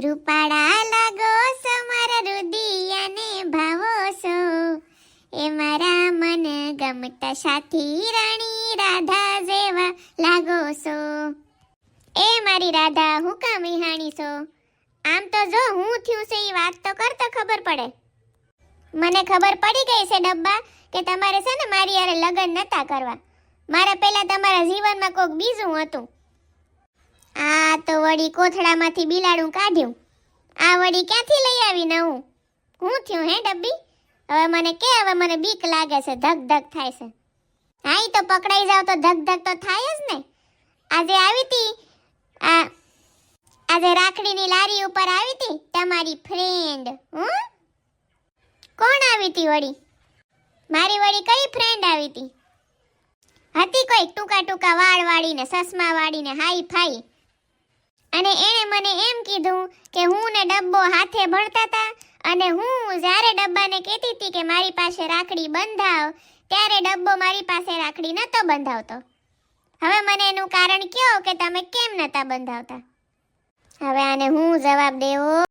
રૂપાળા લાગો છો મારા રુદિયાને ભાવો છો, એ મારા મન ગમતા સાથી રાણી રાધા જેવા લાગો છો. એ મારી રાધા હું કામ વિહાણી છો? આમ તો જો હું થયું છે એ વાત તો કરતો ખબર પડે. મને ખબર પડી ગઈ છે ડબ્બા કે તમારે છે ને મારી યારે લગ્ન નતા કરવા. મારા પહેલા તમારા જીવનમાં કોક બીજું હતું. આ તો વળી કોથળામાંથી બિલાડું કાઢ્યું. આ વળી ક્યાંથી લઈ આવી નવું? હું થયું હે ડબ્બી? હવે મને બીક લાગે છે, ધક ધક થાય છે. હા ઈ તો પકડાઈ જાવ તો ધક ધક તો થાય જ ને. આજે રાખડીની લારી ઉપર આવી હતી તમારી ફ્રેન્ડ. કોણ આવી હતી વળી? મારી વળી કઈ ફ્રેન્ડ આવી હતી? હતી કોઈ ટૂંકા ટૂંકા વાળ વાળીને, સસમા વાળીને, હાઈ ફાઈ. અને એણે મને એમ કીધું કે હું ને ડબ્બો હાથે ભણતા હતા, અને હું જ્યારે ડબ્બાને કહેતી હતી કે મારી પાસે રાખડી બંધાવ, ત્યારે ડબ્બો મારી પાસે રાખડી નતો બંધાવતો. હવે મને એનું કારણ કયો કે તમે કેમ નતા બંધાવતા? હવે આને હું જવાબ દેવો?